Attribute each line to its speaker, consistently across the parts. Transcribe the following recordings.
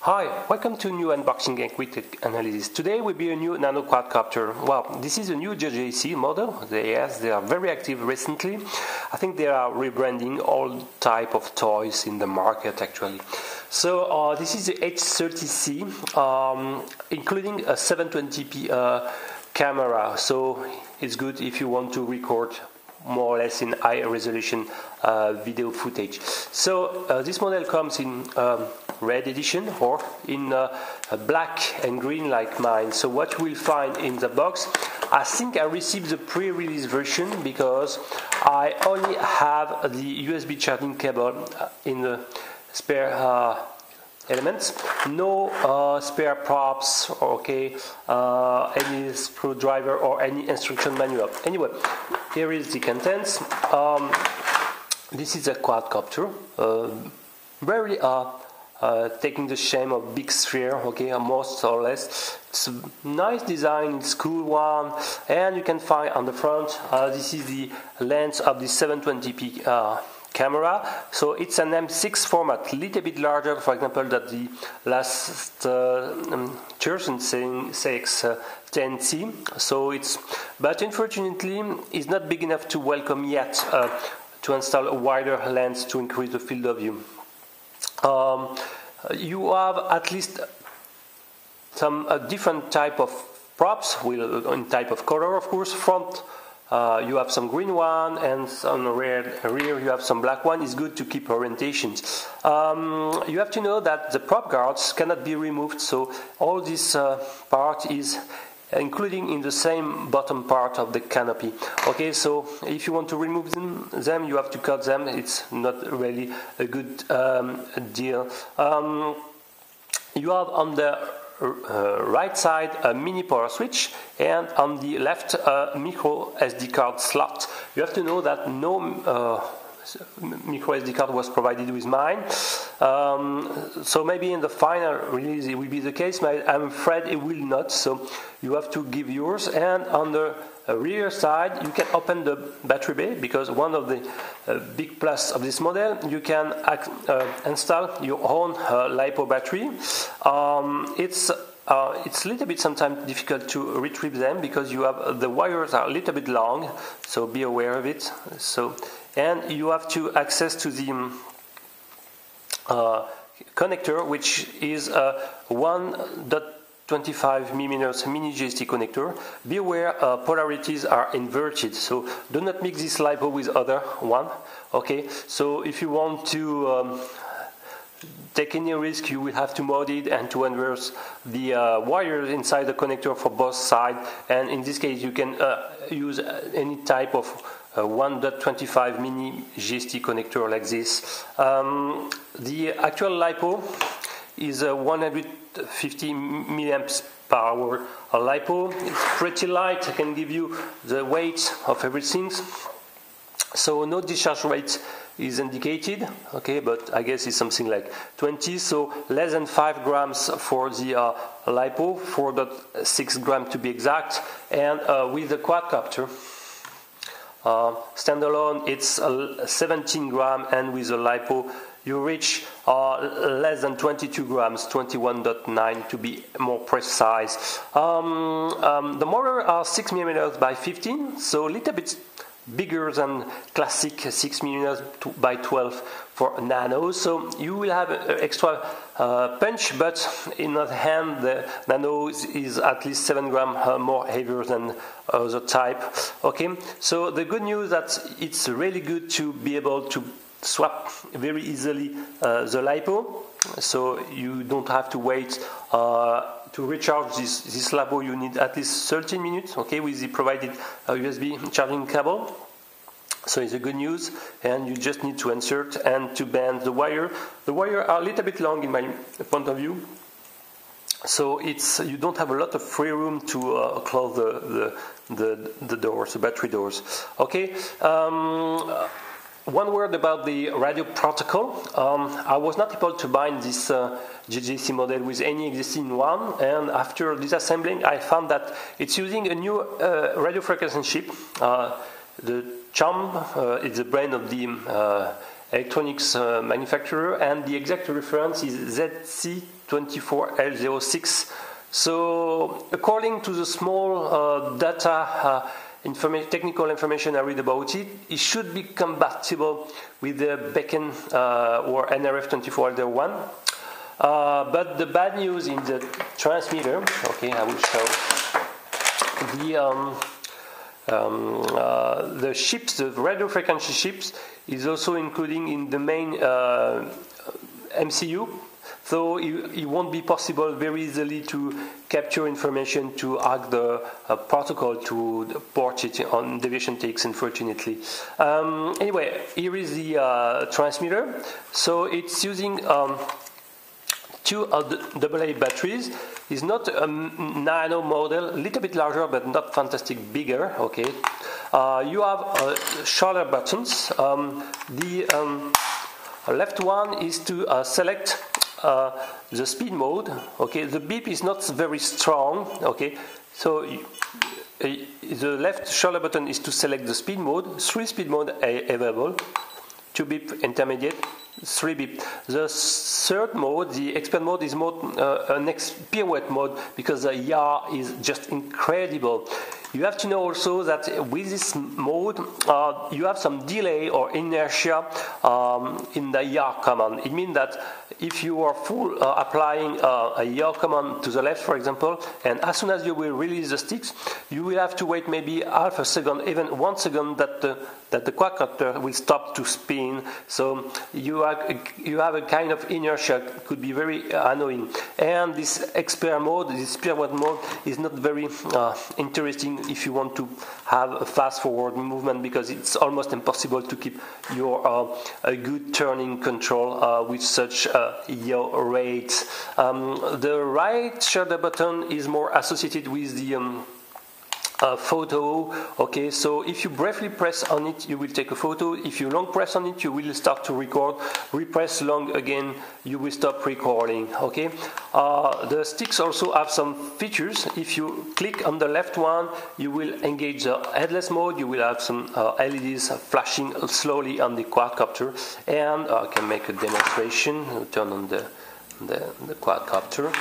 Speaker 1: Hi, welcome to a new unboxing and quick analysis. Today will be a new nano quadcopter. Well, this is a new JJRC model. They are very active recently. I think they are rebranding all type of toys in the market actually. So this is the H30C, including a 720p camera. So it's good if you want to record more or less in high resolution video footage. So this model comes in red edition or in black and green like mine. So what you will find in the box, I think I received the pre-release version because I only have the USB charging cable in the spare elements, no spare props, okay, any screwdriver or any instruction manual. Anyway, here is the contents. This is a quadcopter, very taking the shape of big sphere, okay, most or less. It's a nice design, it's a cool one, and you can find on the front, this is the lens of the 720p camera. So it's an M6 format, a little bit larger, for example, than the last JJRC H30C. So it's, but unfortunately, it's not big enough to welcome yet to install a wider lens to increase the field of view. You have at least some different type of props, in type of color, of course. Front, you have some green one, and on the rear you have some black one. It's good to keep orientations. You have to know that the prop guards cannot be removed, so all this part is including in the same bottom part of the canopy. Okay, so if you want to remove them, you have to cut them. It's not really a good deal. You have on the right side a mini power switch, and on the left a micro SD card slot. You have to know that no micro SD card was provided with mine, so maybe in the final release it will be the case, but I'm afraid it will not, so you have to give yours. And on the rear side you can open the battery bay, because one of the big plus of this model, you can install your own LiPo battery. It's a little bit sometimes difficult to retrieve them because you have the wires are a little bit long, so be aware of it. So, and you have to access to the connector, which is a 1.25mm mini JST connector. Be aware polarities are inverted, so do not mix this LiPo with other one. Okay, so if you want to take any risk, you will have to mod it and to inverse the wires inside the connector for both sides. And in this case, you can use any type of 1.25 mini JST connector like this. The actual LiPo is a 150 milliamps per hour LiPo. It's pretty light. I can give you the weight of everything. So no discharge rate is indicated, okay, but I guess it's something like 20, so less than 5 grams for the LiPo, 4.6 grams to be exact. And with the quadcopter standalone, it's 17 grams, and with the LiPo you reach less than 22 grams, 21.9 to be more precise. The motor are 6mm by 15, so a little bit bigger than classic 6mm by 12 for nano, so you will have extra punch, but in the hand the nano is at least 7 grams more heavier than other type. Okay, so the good news that it's really good to be able to swap very easily the LiPo, so you don't have to wait to recharge this LiPo. You need at least 13 minutes, okay, with the provided USB charging cable. So it's a good news, and you just need to insert and to bend the wire. The wire are a little bit long in my point of view, so you don't have a lot of free room to close the doors, the battery doors. Okay. One word about the radio protocol. I was not able to bind this JJRC model with any existing one, and after disassembling I found that it's using a new radio frequency chip, the Champ. It's the brand of the electronics manufacturer, and the exact reference is ZC24H30C. So according to the small data technical information I read about it, it should be compatible with the Beacon or NRF24L01. But the bad news in the transmitter, okay, I will show the chips, the radio frequency chips, is also including in the main MCU. So it won't be possible very easily to capture information to hack the protocol to port it on deviation takes, unfortunately. Anyway, here is the transmitter. So it's using two AA batteries. It's not a nano model, a little bit larger but not fantastic bigger. Okay, you have shoulder buttons. The left one is to select the speed mode. Okay, the beep is not very strong. Okay, so the left shoulder button is to select the speed mode. 3 speed mode available. 2 beep intermediate, 3 beep. The third mode, the expert mode, is more an pirouette mode because the yaw is just incredible. You have to know also that with this mode, you have some delay or inertia in the yaw command. It means that if you are full applying a yaw command to the left, for example, and as soon as you will release the sticks, you will have to wait maybe half a second, even 1 second, that the quadcopter will stop to spin. So you have a kind of inertia, could be very annoying. And this expert mode, this pirouette mode, is not very interesting if you want to have a fast forward movement, because it's almost impossible to keep your a good turning control with such yaw rate. The right shoulder button is more associated with the photo. Okay, so if you briefly press on it, you will take a photo. If you long press on it, you will start to record. Repress long again, you will stop recording. Okay, the sticks also have some features. If you click on the left one, you will engage the headless mode. You will have some LEDs flashing slowly on the quadcopter, and I can make a demonstration. Turn on the quadcopter.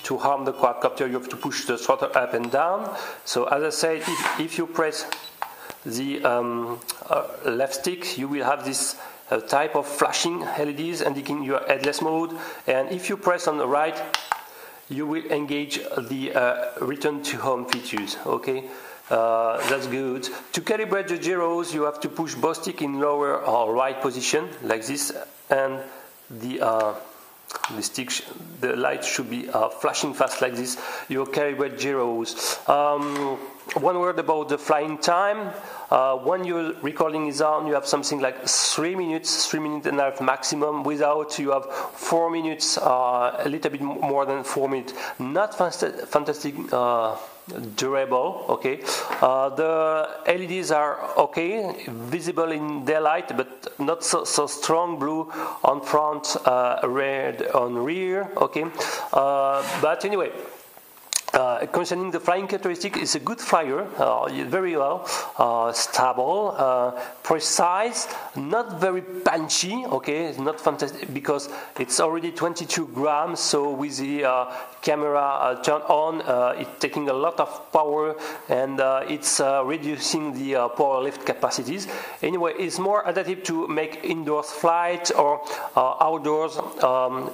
Speaker 1: To harm the quadcopter, you have to push the throttle up and down. So as I said, if you press the left stick, you will have this type of flashing LEDs indicating your headless mode. And if you press on the right, you will engage the return to home features. Okay, that's good. To calibrate the gyros, you have to push both sticks in lower or right position like this, and the light should be flashing fast like this. Your calibrate gyros. One word about the flying time. When your recording is on, you have something like 3 minutes, 3 minutes and a half maximum. Without, you have 4 minutes, a little bit more than 4 minutes. Not fantastic durable. Okay, the LEDs are okay, visible in daylight, but not so strong blue on front, red on rear. Okay, but anyway, concerning the flying characteristic, it's a good flyer, very well, stable, precise, not very punchy. Okay, it's not fantastic because it's already 22 grams. So with the camera turned on, it's taking a lot of power, and it's reducing the power lift capacities. Anyway, it's more adaptive to make indoors flight or outdoors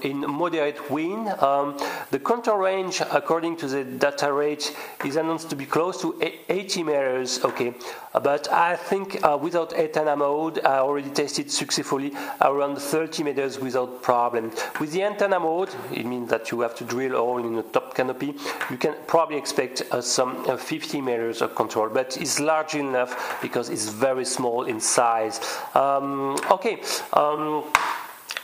Speaker 1: in moderate wind. The control range, according to the data rate, is announced to be close to 80 meters. Okay, but I think without antenna mode, I already tested successfully around 30 meters without problem. With the antenna mode, it means that you have to drill a hole in the top canopy. You can probably expect some 50 meters of control, but it's large enough because it's very small in size. Okay.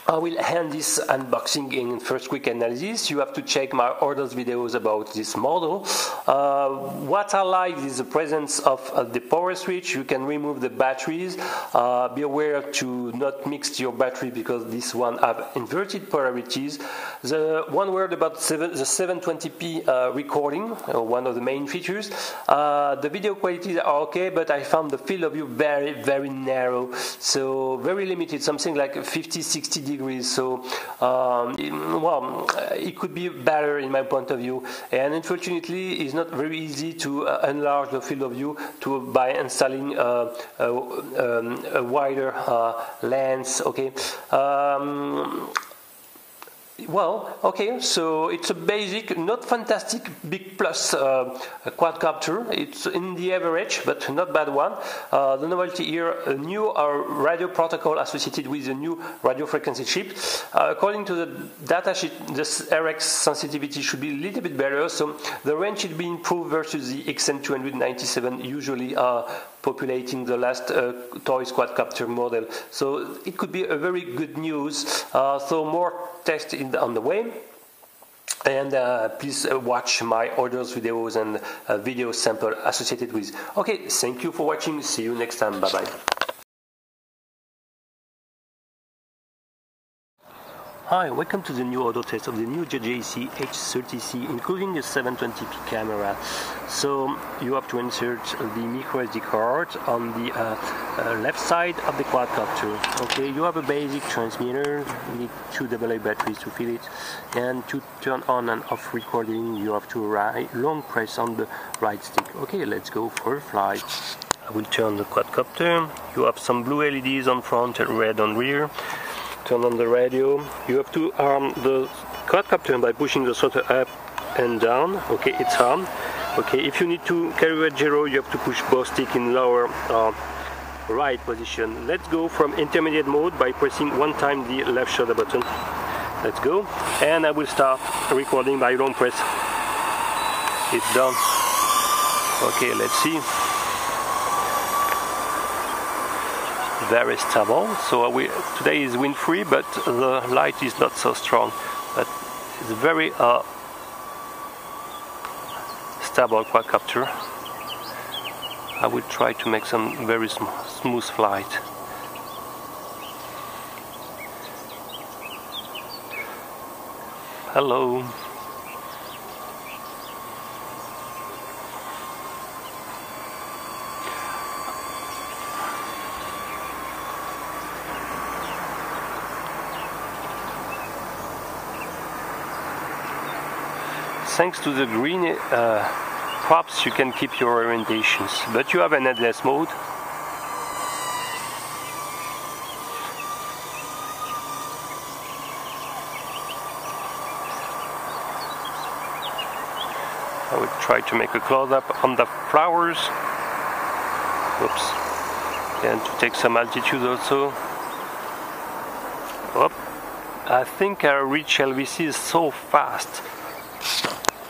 Speaker 1: I will end this unboxing in first quick analysis. You have to check my orders videos about this model. What I like is the presence of the power switch. You can remove the batteries. Be aware to not mix your battery because this one have inverted polarities. The one word about the 720p recording, one of the main features. The video qualities are okay, but I found the field of view very narrow, so very limited, something like 50-60 degrees. So it could be better in my point of view, and unfortunately it's not very easy to enlarge the field of view by installing a wider lens. Okay. So it's a basic, not fantastic big plus quadcopter. It's in the average, but not bad one. The novelty here, a new radio protocol associated with a new radio frequency chip. According to the data sheet, this RX sensitivity should be a little bit better, so the range should be improved versus the XM297 usually populating the last toys quadcopter model. So it could be a very good news. So more tests on the way. And please watch my orders videos and video sample associated with. Okay, thank you for watching. See you next time. Bye bye. Hi, welcome to the new auto test of the new JJRC H30C, including the 720p camera. So you have to insert the micro SD card on the left side of the quadcopter. Okay, you have a basic transmitter. You need 2 AA batteries to fill it, and to turn on and off recording, you have to long press on the right stick. Okay, let's go for a flight. I will turn the quadcopter. You have some blue LEDs on front and red on rear. Turn on the radio. You have to arm the quadcopter by pushing the throttle up and down. Okay, it's armed. Okay, if you need to carry a gyro, you have to push both sticks in lower right position. Let's go from intermediate mode by pressing 1 time the left shoulder button. Let's go, and I will start recording by long press. It's done. Okay, let's see. Very stable. So today is wind free, but the light is not so strong. But it's very stable quadcopter. I will try to make some very smooth flight. Hello. Thanks to the green props, you can keep your orientations, but you have an headless mode. I will try to make a close-up on the flowers. Oops. And to take some altitude also. I think I reach LVC so fast.